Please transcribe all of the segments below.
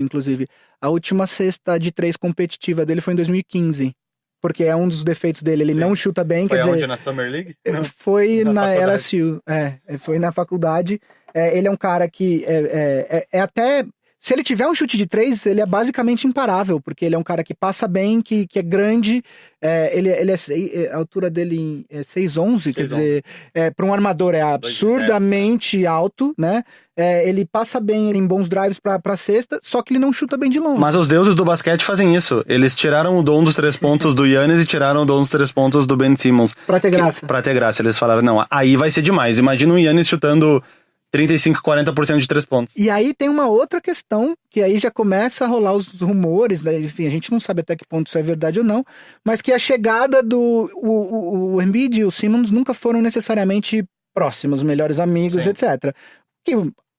inclusive. A última cesta de 3 competitiva dele foi em 2015. Porque é um dos defeitos dele, ele não chuta bem, foi quer dizer... na Summer League? Não, foi na faculdade. LSU, foi na faculdade. Ele é um cara que é até... Se ele tiver um chute de 3, ele é basicamente imparável, porque ele é um cara que passa bem, que é grande, a altura dele é 6'11", quer dizer, para um armador é absurdamente alto, né? Ele passa bem em bons drives pra cesta, só que ele não chuta bem de longe. Mas os deuses do basquete fazem isso. Eles tiraram o dom dos 3 pontos do Giannis e tiraram o dom dos 3 pontos do Ben Simmons. Pra ter graça. Pra ter graça. Eles falaram, não, aí vai ser demais. Imagina o Giannis chutando 35, 40% de 3 pontos. E aí tem uma outra questão, que aí já começa a rolar os rumores, né? Enfim, a gente não sabe até que ponto isso é verdade ou não, mas que a chegada do... O Embiid e o Simmons nunca foram necessariamente próximos, melhores amigos, etc.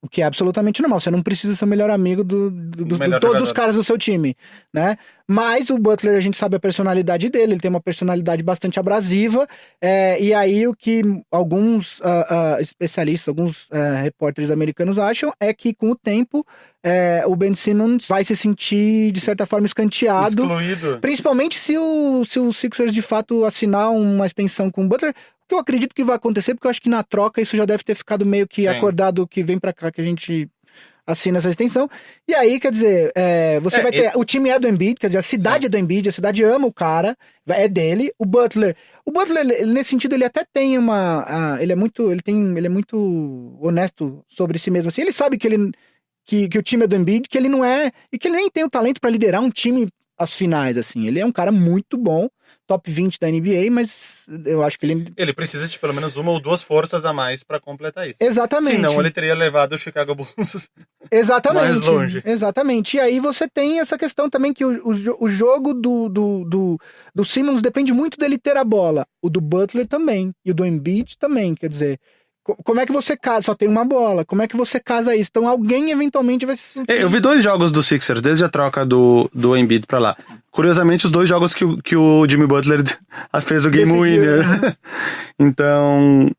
O que é absolutamente normal, você não precisa ser o melhor amigo de todos os caras do seu time, né? Mas o Butler, a gente sabe a personalidade dele, ele tem uma personalidade bastante abrasiva, e aí o que alguns especialistas, alguns repórteres americanos acham é que com o tempo o Ben Simmons vai se sentir, de certa forma, escanteado. Excluído. Principalmente se o Sixers, de fato, assinar uma extensão com o Butler, que eu acredito que vai acontecer, porque eu acho que na troca isso já deve ter ficado meio que acordado, que vem pra cá, que a gente assina essa extensão. E aí, quer dizer, você vai ter... O time é do Embiid, quer dizer, a cidade é do Embiid, a cidade ama o cara, é dele. O Butler, nesse sentido, ele até tem uma... ele é muito honesto sobre si mesmo. Assim, ele sabe que o time é do Embiid, que ele não é... E que ele nem tem o talento pra liderar um time às finais, assim. Ele é um cara muito bom, top 20 da NBA, mas eu acho que ele precisa de pelo menos 1 ou 2 forças a mais pra completar isso. Exatamente. Senão ele teria levado o Chicago Bulls mais longe. Exatamente. E aí você tem essa questão também que o jogo do Simmons depende muito dele ter a bola. O do Butler também. E o do Embiid também, quer dizer... Como é que você casa? Só tem uma bola. Como é que você casa isso? Então alguém eventualmente vai se sentir... Eu vi 2 jogos do Sixers, desde a troca do Embiid pra lá. Curiosamente, os 2 jogos que o Jimmy Butler fez o game winner. Então...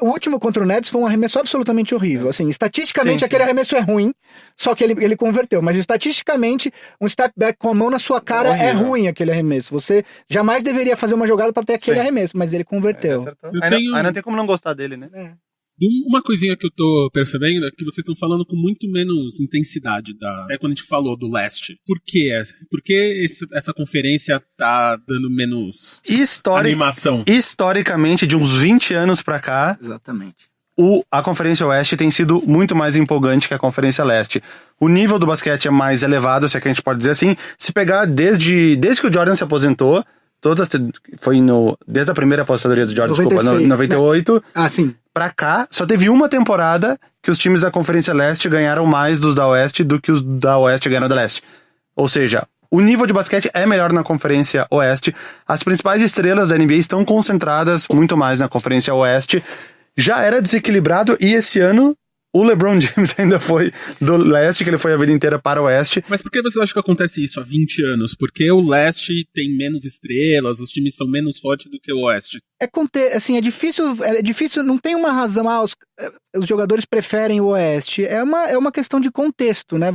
O último contra o Nets foi um arremesso absolutamente horrível. Assim, estatisticamente, aquele arremesso é ruim, só que ele converteu. Mas estatisticamente, um step back com a mão na sua cara é ruim aquele arremesso. Você jamais deveria fazer uma jogada para ter aquele arremesso, mas ele converteu. Aí não tem como não gostar dele, né? Uma coisinha que eu tô percebendo é que vocês estão falando com muito menos intensidade até quando a gente falou do leste. Por quê? Por que essa conferência tá dando menos animação? Historicamente, de uns 20 anos pra cá... Exatamente. A Conferência Oeste tem sido muito mais empolgante que a Conferência Leste. O nível do basquete é mais elevado, se é que a gente pode dizer assim. Se pegar desde que o Jordan se aposentou, desde a primeira aposentadoria do Jordan, 98. Né? Ah, sim. Pra cá, só teve uma temporada que os times da Conferência Leste ganharam mais dos da Oeste do que os da Oeste ganharam da Leste. Ou seja, o nível de basquete é melhor na Conferência Oeste. As principais estrelas da NBA estão concentradas muito mais na Conferência Oeste. Já era desequilibrado e esse ano o LeBron James ainda foi do leste, que ele foi a vida inteira para o oeste. Mas por que você acha que acontece isso há 20 anos? Porque o leste tem menos estrelas, os times são menos fortes do que o oeste. Assim, é difícil, não tem uma razão, os jogadores preferem o oeste. É uma questão de contexto, né?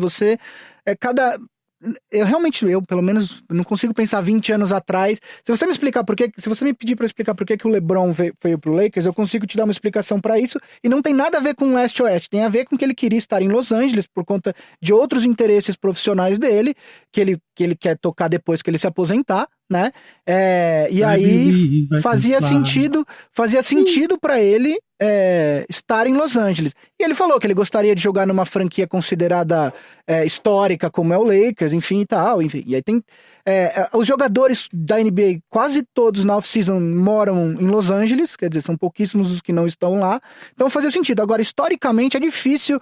Eu pelo menos não consigo pensar 20 anos atrás. Se você me pedir para explicar por que o LeBron veio pro Lakers, eu consigo te dar uma explicação para isso, e não tem nada a ver com leste-oeste, tem a ver com que ele queria estar em Los Angeles por conta de outros interesses profissionais dele, que ele quer tocar depois que ele se aposentar, né? E aí fazia sentido para ele estar em Los Angeles. E ele falou que ele gostaria de jogar numa franquia considerada histórica, como é o Lakers, enfim e tal. Enfim. E aí tem os jogadores da NBA, quase todos na off-season moram em Los Angeles, quer dizer, são pouquíssimos os que não estão lá. Então fazia sentido. Agora, historicamente, é difícil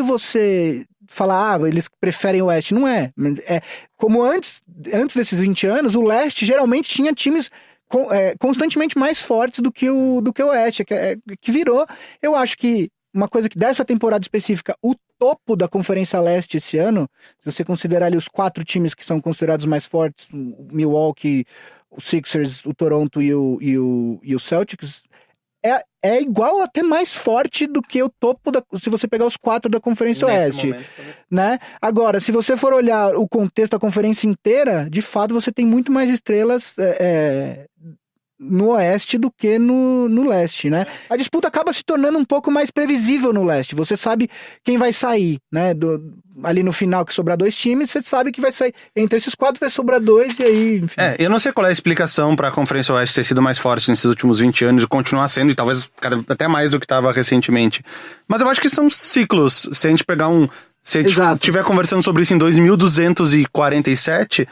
você falar, eles preferem o Oeste. Não é. Como antes desses 20 anos, o Leste geralmente tinha times constantemente mais fortes do que o Oeste, que virou. Eu acho que uma coisa que dessa temporada específica, o topo da Conferência Leste esse ano, se você considerar ali os 4 times que são considerados mais fortes, o Milwaukee, o Sixers, o Toronto e o Celtics, é igual, até mais forte do que o topo, se você pegar os 4 da Conferência Oeste, né? Agora, se você for olhar o contexto da conferência inteira, de fato você tem muito mais estrelas no Oeste do que no Leste, né? A disputa acaba se tornando um pouco mais previsível no Leste. Você sabe quem vai sair, né? Ali no final, que sobrar 2 times, você sabe que vai sair. Entre esses 4 vai sobrar 2 e aí, enfim. Eu não sei qual é a explicação para a Conferência Oeste ter sido mais forte nesses últimos 20 anos e continuar sendo, e talvez até mais do que estava recentemente. Mas eu acho que são ciclos. Se a gente pegar se a gente estiver conversando sobre isso em 2247...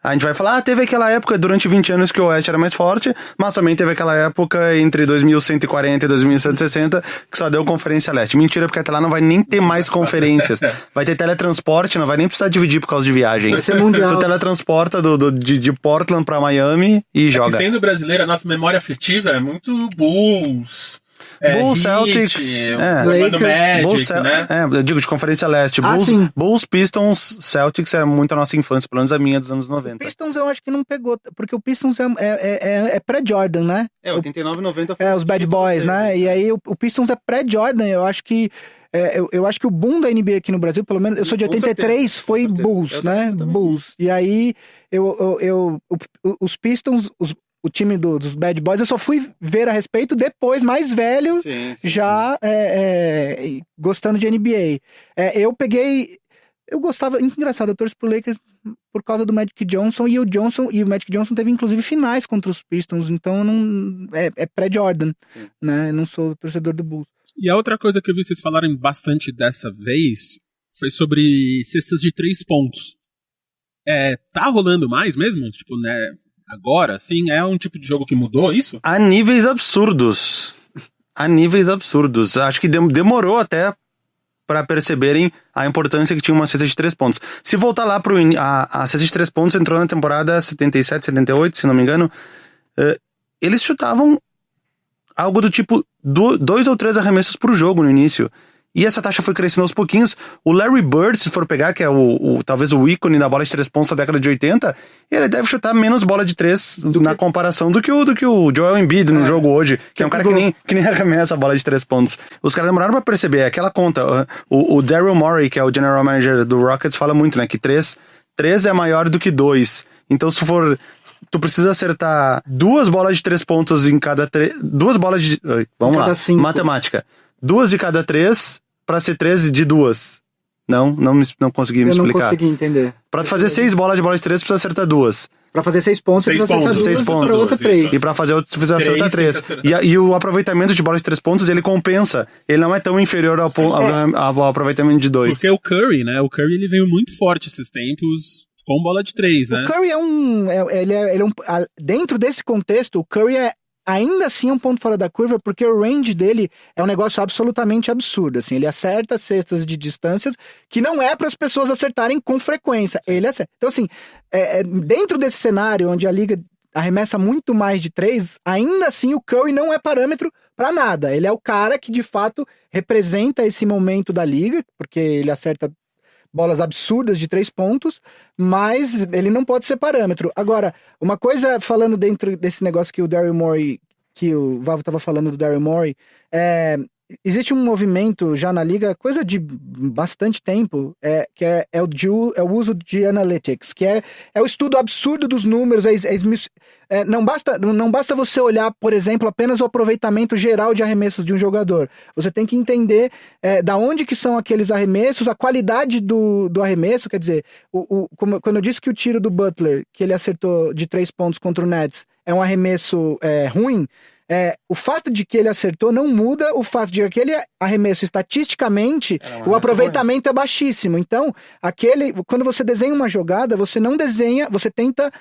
a gente vai falar, teve aquela época durante 20 anos que o Oeste era mais forte, mas também teve aquela época entre 2140 e 2160 que só deu Conferência Leste. Mentira, porque até lá não vai nem ter mais conferências. Vai ter teletransporte, não vai nem precisar dividir por causa de viagem. Vai ser mundial. Tu teletransporta de Portland pra Miami e joga. Sendo brasileiro, a nossa memória afetiva é muito Bulls... Bulls, Celtics, Orlando Magic, Bulls, né? Eu digo de Conferência Leste. Bulls, Pistons, Celtics é muito a nossa infância, pelo menos a minha dos anos 90. O Pistons eu acho que não pegou, porque o Pistons é pré-Jordan, né? 89 e 90 foi os Bad Boys, né? E aí o Pistons é pré-Jordan, eu acho que eu acho que o boom da NBA aqui no Brasil, pelo menos, eu sou de 83, foi Bulls, né? Bulls. E aí os Pistons, o time dos Bad Boys, eu só fui ver a respeito depois, mais velho, já gostando de NBA. Eu gostava, engraçado, eu torço pro Lakers por causa do Magic Johnson, e o Magic Johnson teve inclusive finais contra os Pistons, então é pré-Jordan, né? Eu não sou torcedor do Bulls. E a outra coisa que eu vi vocês falarem bastante dessa vez foi sobre cestas de 3 pontos. Tá rolando mais mesmo? Tipo, né? Agora, assim, é um tipo de jogo que mudou isso? A níveis absurdos. Acho que demorou até para perceberem a importância que tinha uma cesta de 3 pontos. Se voltar lá a cesta de 3 pontos entrou na temporada 77, 78, se não me engano, eles chutavam algo do tipo 2 ou 3 arremessos por jogo no início. E essa taxa foi crescendo aos pouquinhos. O Larry Bird, se for pegar, que é talvez o ícone da bola de 3 pontos da década de 80, ele deve chutar menos bola de 3 comparação do que o Joel Embiid no jogo hoje, que é um cara que nem arremessa a bola de 3 pontos. Os caras demoraram pra perceber aquela conta. O Daryl Morey, que é o general manager do Rockets, fala muito, né, que 3 é maior do que 2. Então, se for... Tu precisa acertar 2 bolas de 3 pontos em cada 3... 2 bolas de... Vamos lá, 5. Matemática. 2 de cada 3... pra ser 13 de 2. Não consegui me explicar. Eu não consegui entender. Pra fazer 6 bolas de bola de 3, precisa acertar 2. Pra fazer 6 pontos, você precisa acertar 2, 6 pontos. pra outra 3. E pra fazer outro, você precisa acertar 3. E o aproveitamento de bola de 3 pontos, ele compensa. Ele não é tão inferior ao aproveitamento de 2. Porque o Curry, né? O Curry, ele veio muito forte esses tempos com bola de 3, né? O Curry dentro desse contexto, o Curry ainda assim é um ponto fora da curva, porque o range dele é um negócio absolutamente absurdo, assim, ele acerta cestas de distâncias que não é para as pessoas acertarem com frequência, ele acerta. Então, assim, dentro desse cenário onde a liga arremessa muito mais de 3, ainda assim o Curry não é parâmetro para nada, ele é o cara que de fato representa esse momento da liga, porque ele acerta bolas absurdas de 3 pontos, mas ele não pode ser parâmetro. Agora, uma coisa, falando dentro desse negócio que o Daryl Morey, que o Vavo estava falando do Daryl Morey, existe um movimento já na liga, coisa de bastante tempo, que é o uso de analytics, que é o estudo absurdo dos números. Não basta você olhar, por exemplo, apenas o aproveitamento geral de arremessos de um jogador. Você tem que entender da onde que são aqueles arremessos, a qualidade do arremesso, quer dizer, quando eu disse que o tiro do Butler, que ele acertou de 3 pontos contra o Nets, é um arremesso ruim, o fato de que ele acertou não muda o fato de que aquele arremesso, estatisticamente, o aproveitamento é baixíssimo. Então, quando você desenha uma jogada, você tenta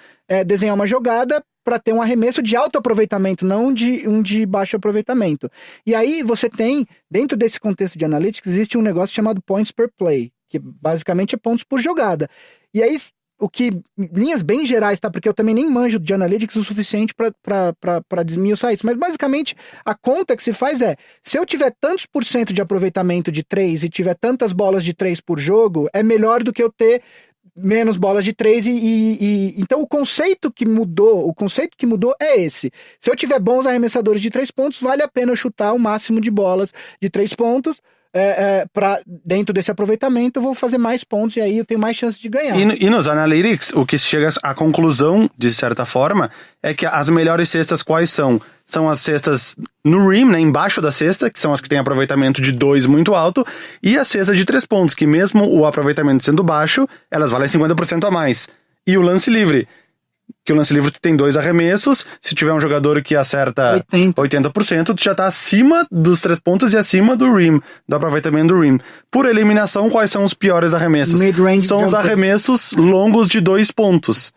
desenhar uma jogada para ter um arremesso de alto aproveitamento, não de baixo aproveitamento. E aí você tem, dentro desse contexto de analytics, existe um negócio chamado points per play, que basicamente é pontos por jogada. E aí, o que, linhas bem gerais, tá? Porque eu também nem manjo de analytics o suficiente para desmiuçar isso. Mas basicamente a conta que se faz se eu tiver tantos % de aproveitamento de 3 e tiver tantas bolas de 3 por jogo, é melhor do que eu ter menos bolas de 3 então o conceito que mudou é esse. Se eu tiver bons arremessadores de 3 pontos, vale a pena eu chutar o máximo de bolas de 3 pontos. Dentro desse aproveitamento eu vou fazer mais pontos e aí eu tenho mais chance de ganhar. E nos analytics, o que chega à conclusão, de certa forma, é que as melhores cestas quais são? São as cestas no rim, né, embaixo da cesta, que são as que têm aproveitamento de 2 muito alto, e a cesta de 3 pontos, que mesmo o aproveitamento sendo baixo, elas valem 50% a mais. E o lance livre, que o lance livre tem 2 arremessos, se tiver um jogador que acerta 80%, tu já tá acima dos 3 pontos e acima do rim, do aproveitamento do rim. Por eliminação, quais são os piores arremessos? São os arremessos longos de 2 pontos.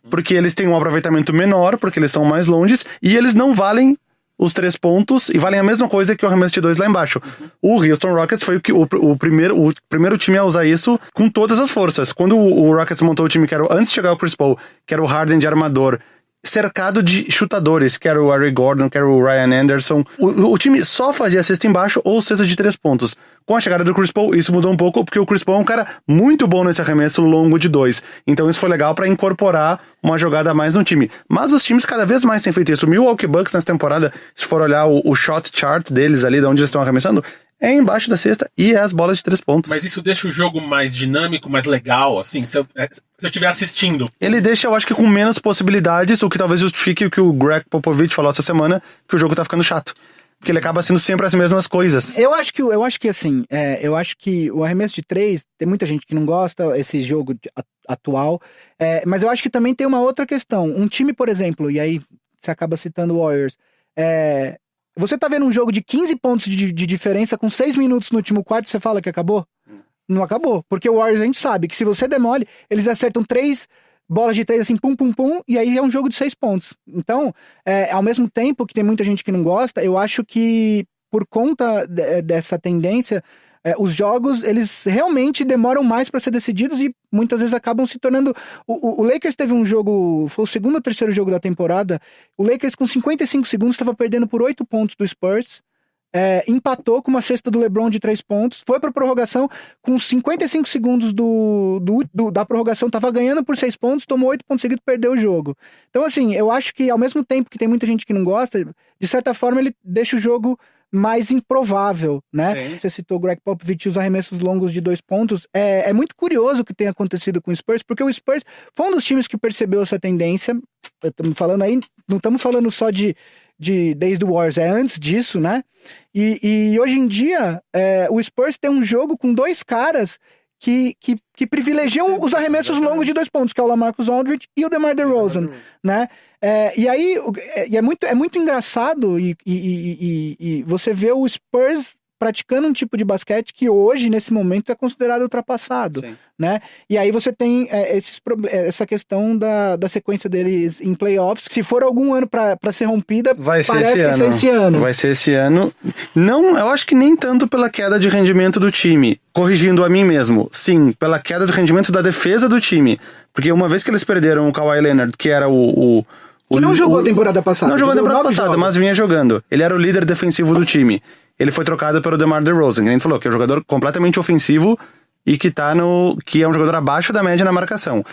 Porque eles têm um aproveitamento menor, porque eles são mais longes, e eles não valem os 3 pontos, e valem a mesma coisa que o arremesso de 2 lá embaixo. O Houston Rockets foi o primeiro time a usar isso com todas as forças. Quando o Rockets montou o time, que era antes de chegar o Chris Paul, que era o Harden de armador, cercado de chutadores, que era o Eric Gordon, que era o Ryan Anderson, o time só fazia cesta embaixo ou cesta de 3 pontos. Com a chegada do Chris Paul, isso mudou um pouco, porque o Chris Paul é um cara muito bom nesse arremesso longo de 2. Então isso foi legal pra incorporar uma jogada a mais no time. Mas os times cada vez mais têm feito isso. O Milwaukee Bucks nessa temporada, se for olhar o shot chart deles ali, de onde eles estão arremessando, é embaixo da cesta e é as bolas de 3 pontos. Mas isso deixa o jogo mais dinâmico, mais legal, assim, se eu estiver assistindo. Ele deixa, eu acho que com menos possibilidades, o que talvez justifique o que o Greg Popovich falou essa semana, que o jogo tá ficando chato. Porque ele acaba sendo sempre as mesmas coisas. Eu acho que o arremesso de 3, tem muita gente que não gosta, esse jogo atual, mas eu acho que também tem uma outra questão. Um time, por exemplo, e aí você acaba citando o Warriors, você tá vendo um jogo de 15 pontos de diferença com 6 minutos no último quarto e você fala que acabou? Não acabou, porque o Warriors a gente sabe que se você demole, eles acertam 3 bolas de 3 assim, pum, pum, pum, e aí é um jogo de 6 pontos. Então, ao mesmo tempo que tem muita gente que não gosta, eu acho que por conta dessa tendência, os jogos, eles realmente demoram mais para ser decididos e muitas vezes acabam se tornando... O Lakers teve um jogo, foi o segundo ou terceiro jogo da temporada, o Lakers com 55 segundos estava perdendo por 8 pontos do Spurs, empatou com uma cesta do LeBron de 3 pontos, foi pra prorrogação, com 55 segundos da prorrogação, tava ganhando por 6 pontos, tomou 8 pontos seguidos, perdeu o jogo. Então assim, eu acho que ao mesmo tempo que tem muita gente que não gosta, de certa forma ele deixa o jogo mais improvável, né? Sim. Você citou o Greg Popovich e os arremessos longos de 2 pontos. É muito curioso o que tem acontecido com o Spurs, porque o Spurs foi um dos times que percebeu essa tendência. Estamos falando aí, não estamos falando só desde o Warriors, antes disso, né? E hoje em dia, o Spurs tem um jogo com 2 caras que privilegiam os arremessos longos de 2 pontos, que é o LaMarcus Aldridge e o DeMar DeRozan, né? E aí, é muito engraçado e você vê o Spurs praticando um tipo de basquete que hoje, nesse momento, é considerado ultrapassado, né? E aí você tem essa questão da sequência deles em playoffs. Se for algum ano pra ser rompida, parece que vai ser esse ano. Vai ser esse ano. Não, eu acho que nem tanto pela queda de rendimento do time. Corrigindo a mim mesmo. Sim, pela queda de rendimento da defesa do time. Porque uma vez que eles perderam o Kawhi Leonard, que era que não jogou a temporada passada. Não jogou a temporada passada, mas vinha jogando. Ele era o líder defensivo do time. Ele foi trocado pelo DeMar DeRozan, que a gente falou, que é um jogador completamente ofensivo e que é um jogador abaixo da média na marcação.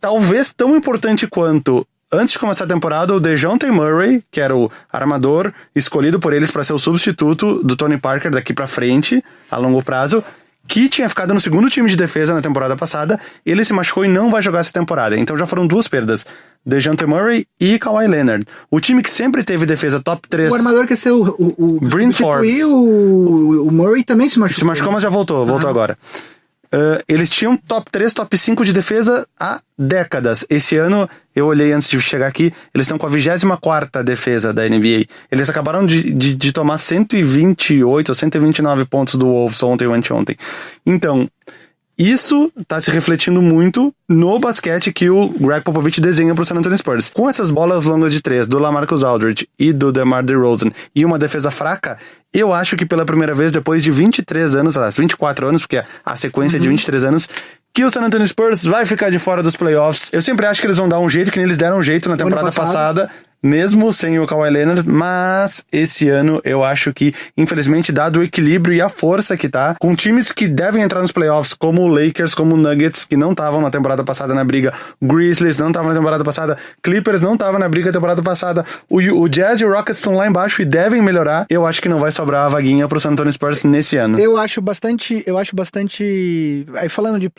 Talvez tão importante quanto, antes de começar a temporada, o DeJounte Murray, que era o armador escolhido por eles para ser o substituto do Tony Parker daqui para frente, a longo prazo, que tinha ficado no segundo time de defesa na temporada passada, ele se machucou e não vai jogar essa temporada. Então já foram 2 perdas. DeJounte Murray e Kawhi Leonard. O time que sempre teve defesa top 3... O armador que ia ser o Bryn Forbes. O Murray também se machucou. Se machucou, mas já voltou agora. Eles tinham top 3, top 5 de defesa há décadas. Esse ano, eu olhei antes de chegar aqui, eles estão com a 24ª defesa da NBA. Eles acabaram de tomar 128 ou 129 pontos do Wolves ontem ou anteontem. Então, isso tá se refletindo muito no basquete que o Greg Popovich desenha pro San Antonio Spurs. Com essas bolas longas de 3 do LaMarcus Aldridge e do DeMar DeRozan e uma defesa fraca, eu acho que pela primeira vez, depois de 23 anos, 24 anos, porque a sequência é de 23 anos, que o San Antonio Spurs vai ficar de fora dos playoffs. Eu sempre acho que eles vão dar um jeito, que nem eles deram um jeito na temporada passada. mesmo sem o Kawhi Leonard, mas esse ano eu acho que, infelizmente, dado o equilíbrio e a força que tá, com times que devem entrar nos playoffs, como o Lakers, como o Nuggets, que não estavam na temporada passada na briga, Grizzlies não estavam na temporada passada, Clippers não estavam na briga na temporada passada, o Jazz e o Rockets estão lá embaixo e devem melhorar, eu acho que não vai sobrar a vaguinha pro San Antonio Spurs nesse ano. Eu acho bastante... Aí falando de